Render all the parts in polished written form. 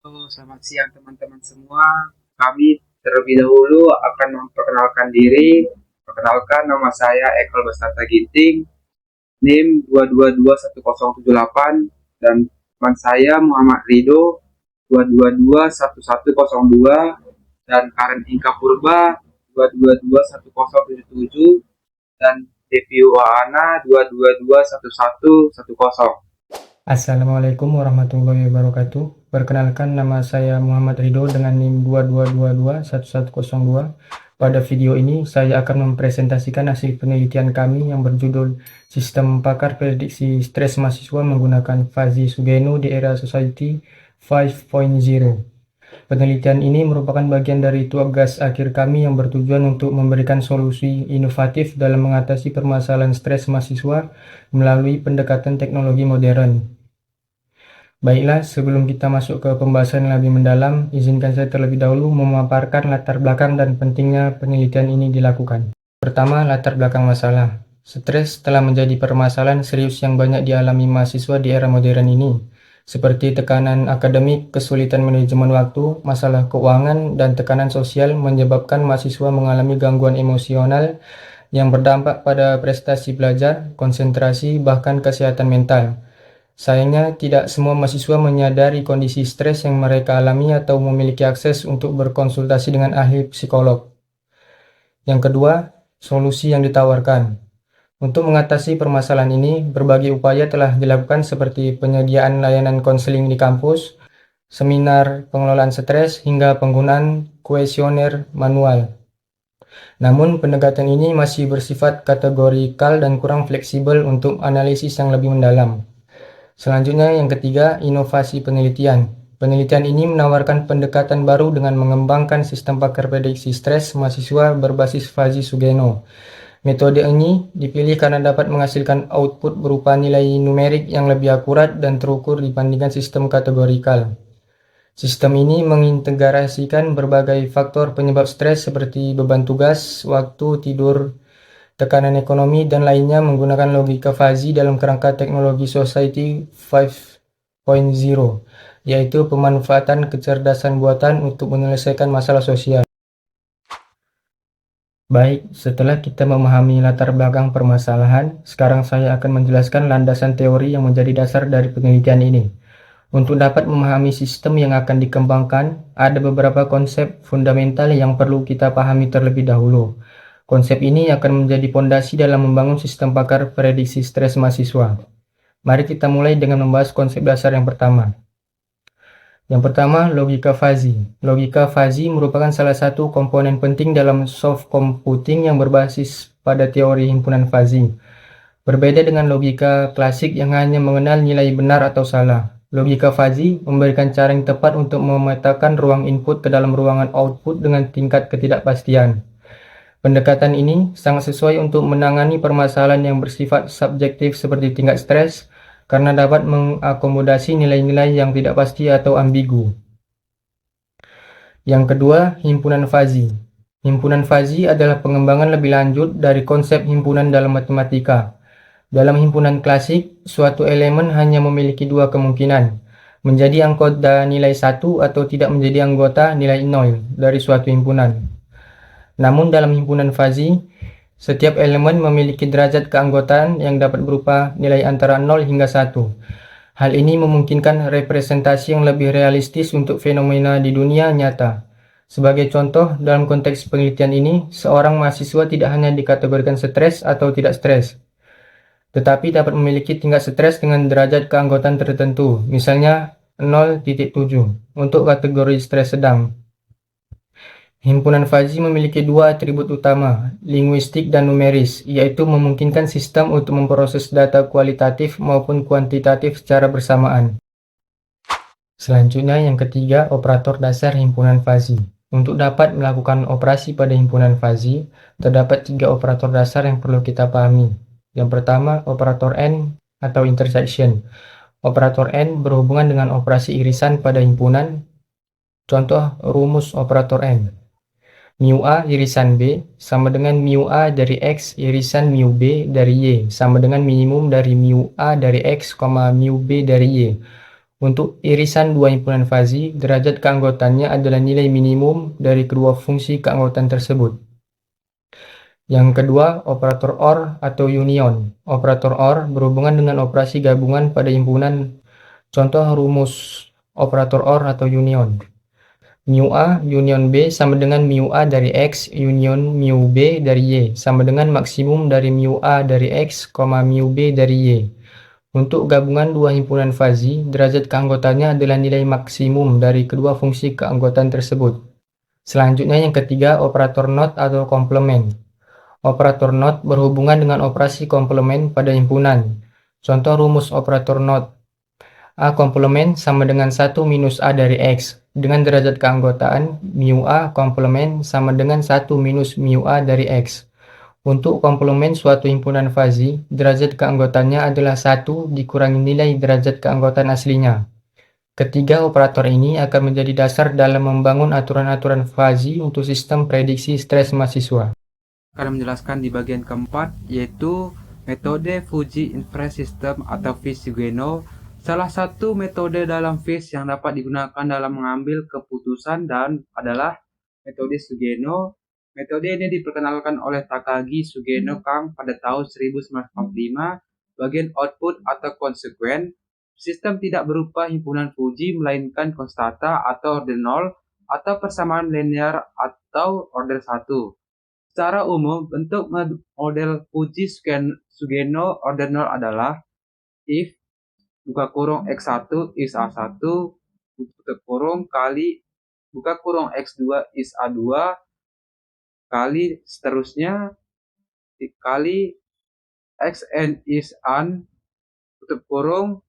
Halo, selamat siang teman-teman semua. Kami terlebih dahulu akan memperkenalkan diri. Perkenalkan, nama saya Ekal Bestata Ginting, NIM 2221078, dan teman saya Muhammad Rido 2221102, dan Karen Inka Purba 2221077, dan Devi Waana 2221110. Assalamualaikum warahmatullahi wabarakatuh. Perkenalkan, nama saya Muhammad Rido dengan NIM 22221102. Pada video ini saya akan mempresentasikan hasil penelitian kami yang berjudul Sistem Pakar Prediksi Stres Mahasiswa Menggunakan Fuzzy Sugeno di Era Society 5.0. Penelitian ini merupakan bagian dari tugas akhir kami yang bertujuan untuk memberikan solusi inovatif dalam mengatasi permasalahan stres mahasiswa melalui pendekatan teknologi modern. Baiklah, sebelum kita masuk ke pembahasan yang lebih mendalam, izinkan saya terlebih dahulu memaparkan latar belakang dan pentingnya penelitian ini dilakukan. Pertama, latar belakang masalah. Stres telah menjadi permasalahan serius yang banyak dialami mahasiswa di era modern ini, seperti tekanan akademik, kesulitan manajemen waktu, masalah keuangan, dan tekanan sosial menyebabkan mahasiswa mengalami gangguan emosional yang berdampak pada prestasi belajar, konsentrasi, bahkan kesehatan mental. Sayangnya, tidak semua mahasiswa menyadari kondisi stres yang mereka alami atau memiliki akses untuk berkonsultasi dengan ahli psikolog. Yang kedua, solusi yang ditawarkan. Untuk mengatasi permasalahan ini, berbagai upaya telah dilakukan seperti penyediaan layanan konseling di kampus, seminar pengelolaan stres, hingga penggunaan kuesioner manual. Namun, pendekatan ini masih bersifat kategorikal dan kurang fleksibel untuk analisis yang lebih mendalam. Selanjutnya, yang ketiga, inovasi penelitian. Penelitian ini menawarkan pendekatan baru dengan mengembangkan sistem pakar prediksi stres mahasiswa berbasis Fuzzy Sugeno. Metode ini dipilih karena dapat menghasilkan output berupa nilai numerik yang lebih akurat dan terukur dibandingkan sistem kategorikal. Sistem ini mengintegrasikan berbagai faktor penyebab stres seperti beban tugas, waktu tidur, tekanan ekonomi, dan lainnya menggunakan logika fuzzy dalam kerangka teknologi Society 5.0, yaitu pemanfaatan kecerdasan buatan untuk menyelesaikan masalah sosial. Baik, setelah kita memahami latar belakang permasalahan, sekarang saya akan menjelaskan landasan teori yang menjadi dasar dari penelitian ini. Untuk dapat memahami sistem yang akan dikembangkan, ada beberapa konsep fundamental yang perlu kita pahami terlebih dahulu. Konsep ini akan menjadi fondasi dalam membangun sistem pakar prediksi stres mahasiswa. Mari kita mulai dengan membahas konsep dasar yang pertama. Yang pertama, logika fuzzy. Logika fuzzy merupakan salah satu komponen penting dalam soft computing yang berbasis pada teori himpunan fuzzy. Berbeda dengan logika klasik yang hanya mengenal nilai benar atau salah. Logika fuzzy memberikan cara yang tepat untuk memetakan ruang input ke dalam ruangan output dengan tingkat ketidakpastian. Pendekatan ini sangat sesuai untuk menangani permasalahan yang bersifat subjektif seperti tingkat stres, karena dapat mengakomodasi nilai-nilai yang tidak pasti atau ambigu. Yang kedua, himpunan fuzzy. Himpunan fuzzy adalah pengembangan lebih lanjut dari konsep himpunan dalam matematika. Dalam himpunan klasik, suatu elemen hanya memiliki dua kemungkinan, menjadi anggota nilai 1 atau tidak menjadi anggota nilai 0 dari suatu himpunan. Namun dalam himpunan fuzzy, setiap elemen memiliki derajat keanggotaan yang dapat berupa nilai antara 0 hingga 1. Hal ini memungkinkan representasi yang lebih realistis untuk fenomena di dunia nyata. Sebagai contoh, dalam konteks penelitian ini, seorang mahasiswa tidak hanya dikategorikan stres atau tidak stres, tetapi dapat memiliki tingkat stres dengan derajat keanggotaan tertentu, misalnya 0,7 untuk kategori stres sedang. Himpunan fuzzy memiliki dua atribut utama, linguistik dan numeris, yaitu memungkinkan sistem untuk memproses data kualitatif maupun kuantitatif secara bersamaan. Selanjutnya, yang ketiga, operator dasar himpunan fuzzy. Untuk dapat melakukan operasi pada himpunan fuzzy, terdapat tiga operator dasar yang perlu kita pahami. Yang pertama, operator AND atau intersection. Operator AND berhubungan dengan operasi irisan pada himpunan. Contoh rumus operator AND. Mu A irisan B sama dengan mu A dari X irisan mu B dari Y sama dengan minimum dari mu A dari X, mu B dari Y. Untuk irisan dua himpunan fazi, derajat keanggotaannya adalah nilai minimum dari kedua fungsi keanggotaan tersebut. Yang kedua, operator OR atau union. Operator OR berhubungan dengan operasi gabungan pada himpunan. Contoh rumus operator OR atau union. Mu A union B sama dengan mu A dari X union mu B dari Y sama dengan maksimum dari mu A dari X, mu B dari Y. Untuk gabungan dua himpunan fazi, derajat keanggotaannya adalah nilai maksimum dari kedua fungsi keanggotaan tersebut. Selanjutnya yang ketiga, operator NOT atau komplement. Operator NOT berhubungan dengan operasi komplement pada himpunan. Contoh rumus operator NOT. A komplement sama dengan 1 minus A dari X. Dengan derajat keanggotaan, mu A komplement sama dengan 1 minus mu A dari X. Untuk komplement suatu himpunan fazi, derajat keanggotaannya adalah 1 dikurangi nilai derajat keanggotaan aslinya. Ketiga operator ini akan menjadi dasar dalam membangun aturan-aturan fazi untuk sistem prediksi stres mahasiswa. Akan menjelaskan di bagian keempat, yaitu metode Fuji Inference System atau FIS-Sugeno, salah satu metode dalam FIS yang dapat digunakan dalam mengambil keputusan dan adalah metode Sugeno. Metode ini diperkenalkan oleh Takagi Sugeno Kang pada tahun 1945. Bagian output atau konsekuen, sistem tidak berupa himpunan Fuji melainkan konstanta atau order 0 atau persamaan linear atau order 1. Secara umum, bentuk model Fuji Sugeno order 0 adalah if buka kurung X1 is A1 tutup kurung kali buka kurung X2 is A2 kali seterusnya kali Xn is an tutup kurung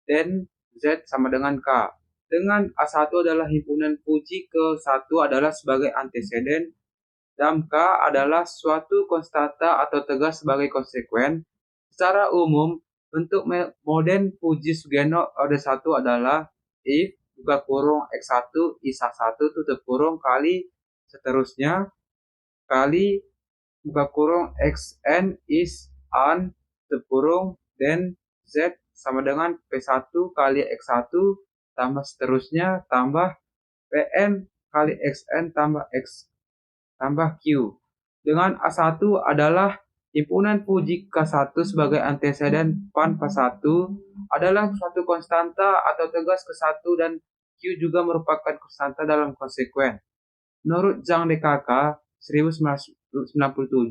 dan Z sama dengan K. Dengan A1 adalah himpunan Fuji ke 1 adalah sebagai anteseden dan K adalah suatu konstanta atau tegas sebagai konsekuen. Secara umum, bentuk model Fuji Sugeno order 1 adalah if buka kurung X1 is A1 tutup kurung kali seterusnya kali buka kurung Xn is an tutup kurung dan Z sama dengan P1 kali X1 tambah seterusnya tambah Pn kali Xn tambah X tambah Q. Dengan A1 adalah himpunan Fuji K1 sebagai anteseden PAN P1 adalah suatu konstanta atau tegas ke-1 dan Q juga merupakan konstanta dalam konsekuen. Menurut Zhang DKK 1997,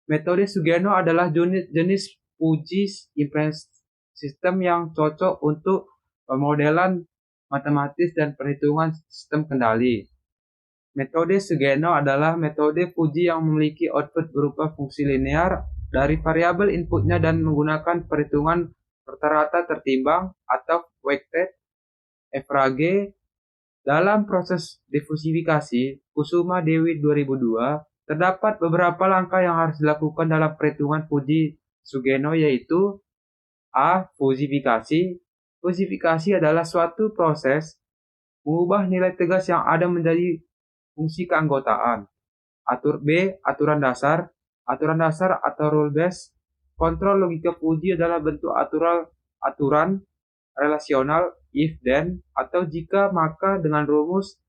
metode Sugeno adalah jenis Fuji Inference System yang cocok untuk pemodelan matematis dan perhitungan sistem kendali. Metode Sugeno adalah metode Fuji yang memiliki output berupa fungsi linear dari variabel inputnya dan menggunakan perhitungan rata-rata tertimbang atau weighted average. Dalam proses difusifikasi Kusuma Dewi 2002, terdapat beberapa langkah yang harus dilakukan dalam perhitungan Fuji Sugeno, yaitu A. Fusifikasi. Fusifikasi adalah suatu proses mengubah nilai tegas yang ada menjadi fungsi keanggotaan. Aturan dasar. Aturan dasar atau rule base. Kontrol logika Fuji adalah bentuk aturan relasional if then atau jika maka dengan rumus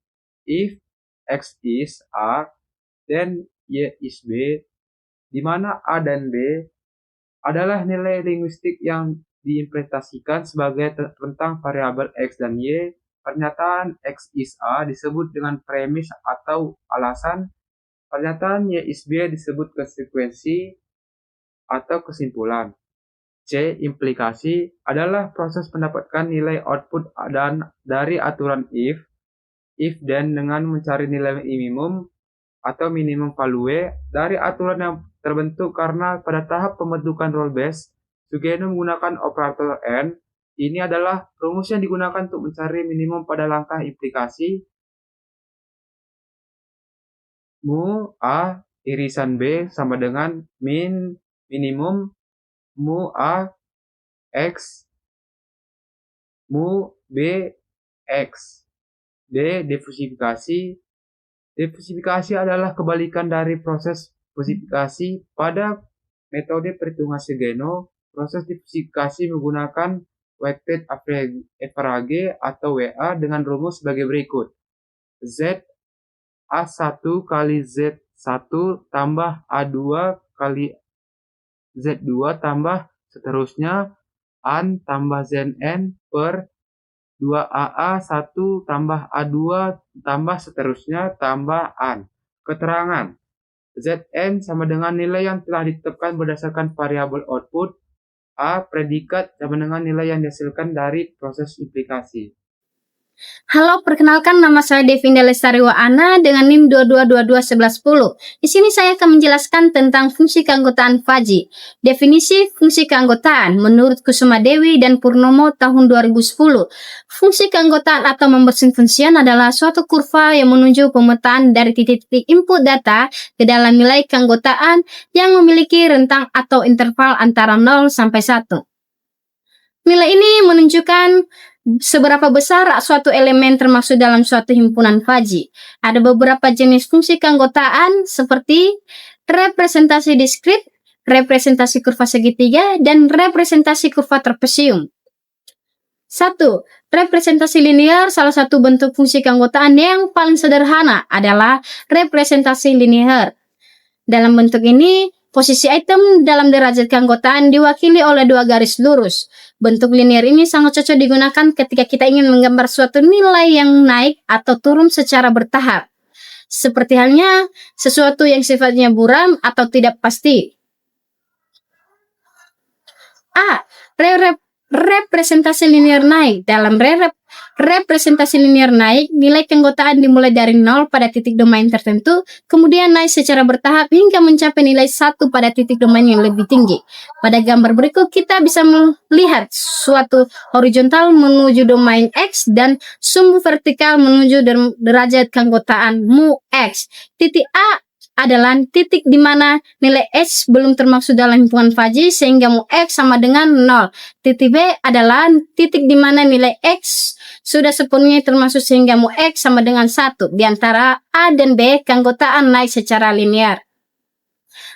if X is A then Y is B, di mana A dan B adalah nilai linguistik yang diimplementasikan sebagai rentang variabel X dan Y. Pernyataan X is A disebut dengan premis atau alasan. Pernyataan Y is B disebut konsekuensi atau kesimpulan. C. Implikasi adalah proses mendapatkan nilai output dan dari aturan if then dengan mencari nilai minimum atau minimum value dari aturan yang terbentuk karena pada tahap pembentukan rule base, Sugeno menggunakan operator N. Ini adalah rumus yang digunakan untuk mencari minimum pada langkah implikasi. Mu A irisan B sama dengan minimum mu A X mu B X. D. Difusifikasi. Difusifikasi adalah kebalikan dari proses fusifikasi pada metode perhitungan Sugeno. Proses difusifikasi menggunakan weighted average atau WA dengan rumus sebagai berikut. Z A1 kali Z1 tambah A2 kali Z2 tambah seterusnya AN tambah ZN per 2AA1 tambah A2 tambah seterusnya tambah AN. Keterangan Zn sama dengan nilai yang telah ditetapkan berdasarkan variabel output. A. Predikat sama dengan nilai yang dihasilkan dari proses implikasi. Halo, perkenalkan nama saya Devinda Lestari Waana dengan NIM 22221110. Di sini saya akan menjelaskan tentang fungsi keanggotaan fuzzy. Definisi fungsi keanggotaan menurut Kusuma Dewi dan Purnomo tahun 2010. Fungsi keanggotaan atau membershing function adalah suatu kurva yang menunjuk pemetaan dari titik-titik input data ke dalam nilai keanggotaan yang memiliki rentang atau interval antara 0 sampai 1. Nilai ini menunjukkan seberapa besar suatu elemen termasuk dalam suatu himpunan fuzzy. Ada beberapa jenis fungsi keanggotaan seperti representasi diskrit, representasi kurva segitiga, dan representasi kurva trapesium. 1. Representasi linear. Salah satu bentuk fungsi keanggotaan yang paling sederhana adalah representasi linear. Dalam bentuk ini, posisi item dalam derajat keanggotaan diwakili oleh dua garis lurus. Bentuk linear ini sangat cocok digunakan ketika kita ingin menggambar suatu nilai yang naik atau turun secara bertahap. Seperti halnya sesuatu yang sifatnya buram atau tidak pasti. A. Representasi linear naik. Dalam representasi linear naik, nilai keanggotaan dimulai dari 0 pada titik domain tertentu, kemudian naik secara bertahap hingga mencapai nilai 1 pada titik domain yang lebih tinggi. Pada gambar berikut, kita bisa melihat suatu horizontal menuju domain X dan sumbu vertikal menuju derajat keanggotaan mu X. Titik A adalah titik di mana nilai X belum termasuk dalam himpunan fuzzy sehingga mu X sama dengan 0. Titik B adalah titik di mana nilai X sudah sepenuhnya termasuk sehingga mu X sama dengan 1. Di antara A dan B, keanggotaan naik secara linear.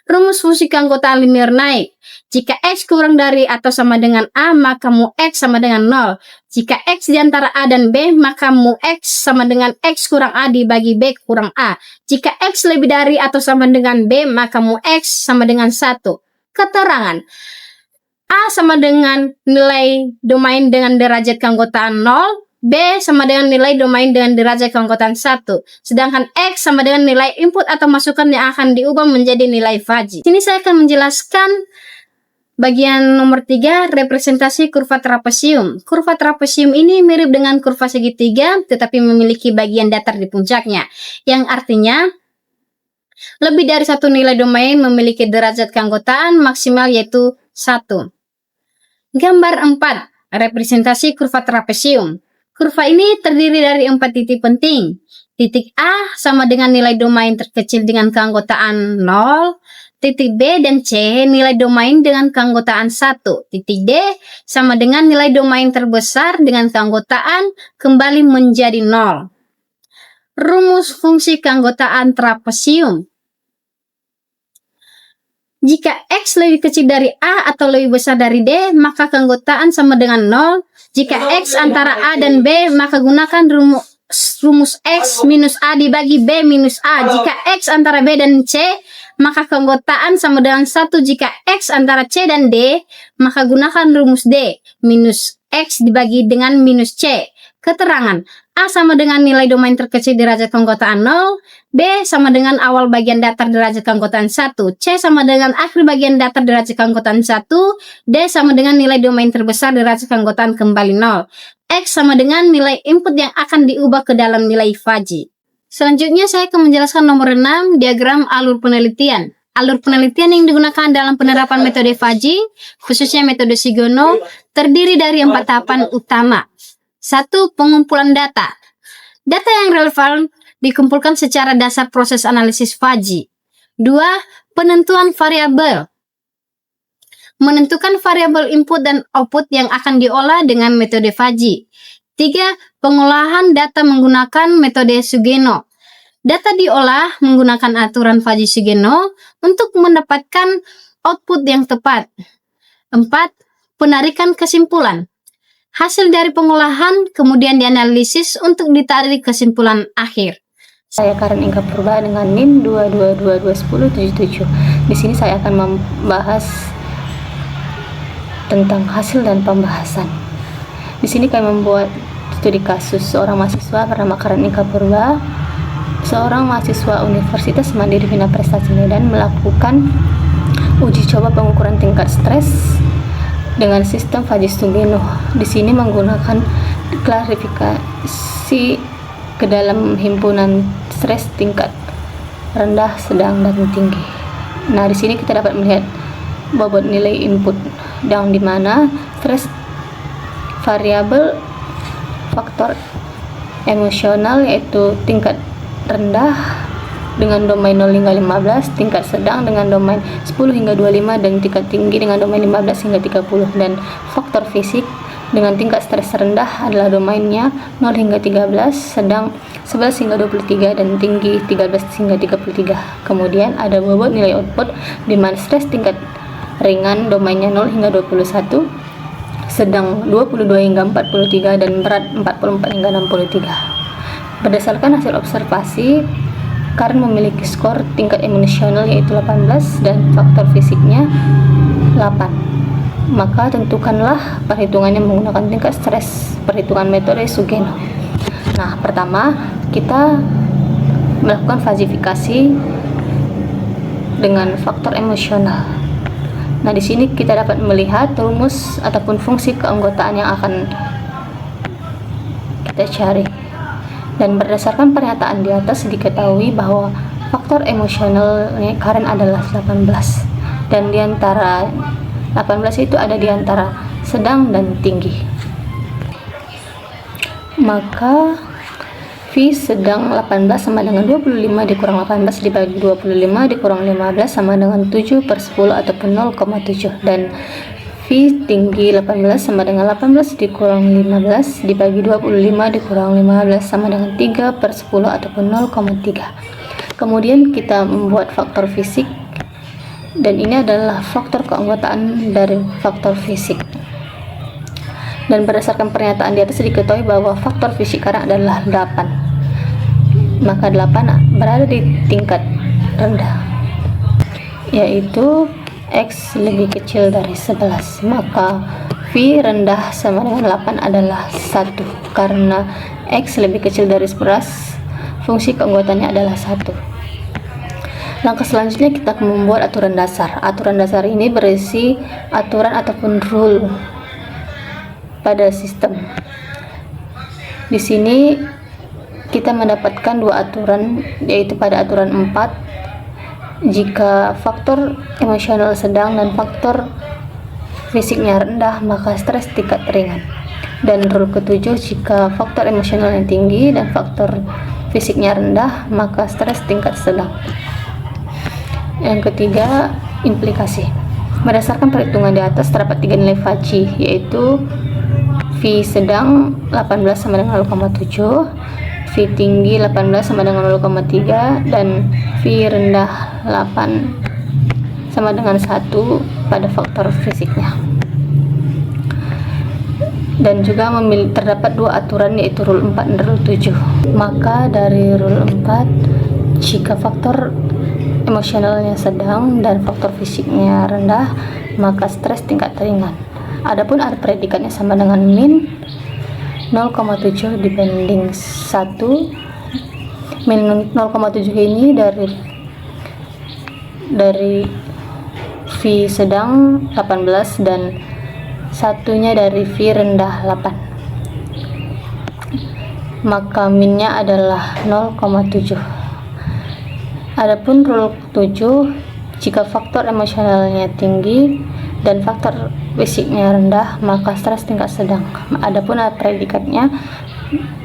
Rumus fungsi keanggotaan linear naik. Jika X kurang dari atau sama dengan A, maka mu X sama dengan 0. Jika X di antara A dan B, maka mu X sama dengan X kurang A dibagi B kurang A. Jika X lebih dari atau sama dengan B, maka mu X sama dengan 1. Keterangan A sama dengan nilai domain dengan derajat keanggotaan 0, B sama dengan nilai domain dengan derajat keanggotaan 1. Sedangkan X sama dengan nilai input atau masukan yang akan diubah menjadi nilai fuzzy. Sini saya akan menjelaskan bagian nomor 3, representasi kurva trapesium. Kurva trapesium ini mirip dengan kurva segitiga, tetapi memiliki bagian datar di puncaknya, yang artinya lebih dari satu nilai domain memiliki derajat keanggotaan maksimal yaitu 1. Gambar 4, representasi kurva trapesium. Kurva ini terdiri dari 4 titik penting. Titik A sama dengan nilai domain terkecil dengan keanggotaan 0. Titik B dan C nilai domain dengan keanggotaan 1. Titik D sama dengan nilai domain terbesar dengan keanggotaan kembali menjadi 0. Rumus fungsi keanggotaan trapesium. Jika X lebih kecil dari A atau lebih besar dari D, maka keanggotaan sama dengan 0. Jika X antara A dan B, maka gunakan rumus X minus A dibagi B minus A. Jika X antara B dan C, maka keanggotaan sama dengan 1. Jika X antara C dan D, maka gunakan rumus D minus X dibagi dengan minus C. Keterangan A sama dengan nilai domain terkecil derajat keanggotaan 0, B sama dengan awal bagian datar derajat keanggotaan 1, C sama dengan akhir bagian datar derajat keanggotaan 1, D sama dengan nilai domain terbesar derajat keanggotaan kembali 0. X sama dengan nilai input yang akan diubah ke dalam nilai fuzzy. Selanjutnya saya akan menjelaskan nomor 6, diagram alur penelitian. Alur penelitian yang digunakan dalam penerapan metode fuzzy, khususnya metode Sugeno, terdiri dari 4 tahapan utama. 1. Pengumpulan data. Data yang relevan dikumpulkan secara dasar proses analisis fuzzy. 2. Penentuan variabel. Menentukan variabel input dan output yang akan diolah dengan metode fuzzy. 3. Pengolahan data menggunakan metode Sugeno. Data diolah menggunakan aturan fuzzy Sugeno untuk mendapatkan output yang tepat. 4. Penarikan kesimpulan. Hasil dari pengolahan kemudian dianalisis untuk ditarik kesimpulan akhir. Saya Karen Inga Purba dengan NIM 222210777. Di sini saya akan membahas tentang hasil dan pembahasan. Di sini kami membuat studi kasus seorang mahasiswa bernama Karen Inga Purba, seorang mahasiswa Universitas Mandiri Bina Prestasi Medan, melakukan uji coba pengukuran tingkat stres dengan sistem Fajis Sugeno. Di sini menggunakan klasifikasi ke dalam himpunan stres tingkat rendah, sedang, dan tinggi. Nah, di sini kita dapat melihat bobot nilai input yang dimana stres variabel faktor emosional yaitu tingkat rendah dengan domain 0 hingga 15, tingkat sedang dengan domain 10 hingga 25, dan tingkat tinggi dengan domain 15 hingga 30. Dan faktor fisik dengan tingkat stres rendah adalah domainnya 0 hingga 13, sedang 11 hingga 23, dan tinggi 13 hingga 33. Kemudian ada bobot nilai output di mana stres tingkat ringan domainnya 0 hingga 21, sedang 22 hingga 43, dan berat 44 hingga 63. Berdasarkan hasil observasi, Karen memiliki skor tingkat emosional yaitu 18 dan faktor fisiknya 8. Maka tentukanlah perhitungannya menggunakan tingkat stres, perhitungan metode Sugeno. Nah, pertama kita melakukan fazifikasi dengan faktor emosional. Nah, di sini kita dapat melihat rumus ataupun fungsi keanggotaan yang akan kita cari. Dan berdasarkan pernyataan di atas diketahui bahwa faktor emosionalnya Karen adalah 18, dan di antara 18 itu ada di antara sedang dan tinggi. Maka V sedang 18 sama dengan 25 dikurang 18 dibagi 25 dikurang 15 sama dengan 7/10 ataupun 0,7, dan V tinggi 18 sama dengan 18 dikurang 15 dibagi 25 dikurang 15 sama dengan 3/10 ataupun 0,3. Kemudian kita membuat faktor fisik, dan ini adalah faktor keanggotaan dari faktor fisik. Dan berdasarkan pernyataan di atas diketahui bahwa faktor fisik Karen adalah 8. Maka 8 berada di tingkat rendah, yaitu X lebih kecil dari 11. Maka V rendah sama dengan 8 adalah 1. Karena X lebih kecil dari 11, fungsi keanggotaannya adalah 1. Langkah selanjutnya kita akan membuat aturan dasar. Aturan dasar ini berisi aturan ataupun rule pada sistem. Di sini kita mendapatkan dua aturan, yaitu pada aturan 4, jika faktor emosional sedang dan faktor fisiknya rendah maka stres tingkat ringan. Dan rule ke-7, jika faktor emosional yang tinggi dan faktor fisiknya rendah maka stres tingkat sedang. Yang ketiga, implikasi. Berdasarkan perhitungan di atas terdapat 3 nilai Faji, yaitu V sedang 18 sama dengan 0,7, V tinggi 18 sama dengan 0,3, dan V rendah 8 sama dengan 1 pada faktor fisiknya. Dan juga terdapat dua aturan, yaitu rule 4 dan rule 7. Maka dari rule 4, jika faktor emosionalnya sedang dan faktor fisiknya rendah maka stres tingkat ringan. Adapun ada predikatnya sama dengan min 0,7 dibanding 1. Min 0,7 ini dari V sedang 18 dan satunya dari V rendah 8. Maka minnya adalah 0,7. Adapun rule 7, jika faktor emosionalnya tinggi dan faktor fisiknya rendah maka stres tingkat sedang. Adapun predikatnya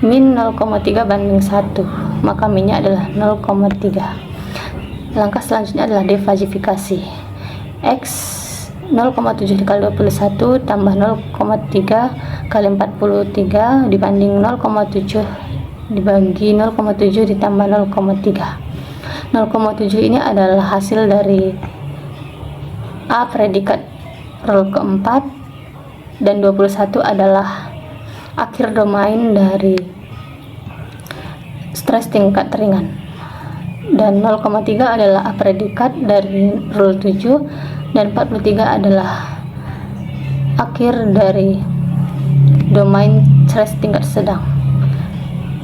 min 0,3 banding 1, maka minnya adalah 0,3. Langkah selanjutnya adalah defazifikasi. X 0,7 dikali 21 tambah 0,3 kali 43 dibanding 0,7 dibagi 0,7 ditambah 0,3. 0,7 ini adalah hasil dari A predikat rule keempat, dan 21 adalah akhir domain dari stres tingkat ringan, dan 0,3 adalah predikat dari rule 7, dan 43 adalah akhir dari domain stres tingkat sedang.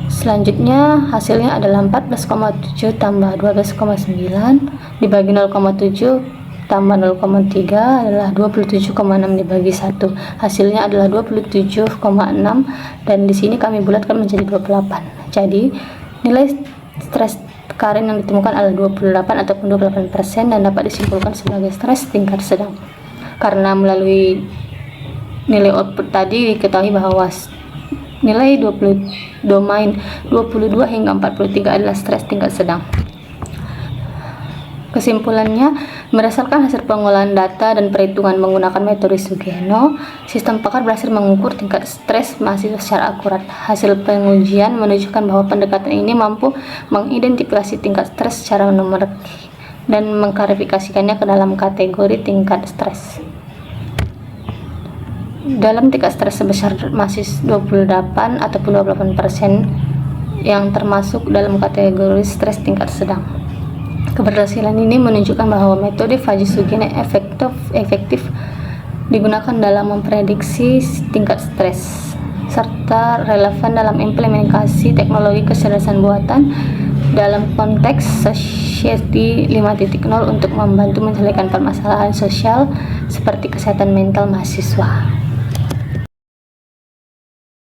Selanjutnya hasilnya adalah 14,7 tambah 12,9 dibagi 0,7 tambah 0,3 adalah 27,6 dibagi 1. Hasilnya adalah 27,6, dan di sini kami bulatkan menjadi 28. Jadi nilai stres current yang ditemukan adalah 28 ataupun 28% dan dapat disimpulkan sebagai stres tingkat sedang. Karena melalui nilai output tadi diketahui bahwa nilai domain 22 hingga 43 adalah stres tingkat sedang. Kesimpulannya, berdasarkan hasil pengolahan data dan perhitungan menggunakan metode Sugeno, sistem Pakar berhasil mengukur tingkat stres mahasiswa secara akurat. Hasil pengujian menunjukkan bahwa pendekatan ini mampu mengidentifikasi tingkat stres secara numerik dan mengklasifikasikannya ke dalam kategori tingkat stres. Dalam tingkat stres sebesar mahasiswa 28 ataupun 28% yang termasuk dalam kategori stres tingkat sedang. Keberhasilan ini menunjukkan bahwa metode Fujii-Sugeno efektif digunakan dalam memprediksi tingkat stres serta relevan dalam implementasi teknologi kecerdasan buatan dalam konteks Society 5.0 untuk membantu menyelesaikan permasalahan sosial seperti kesehatan mental mahasiswa.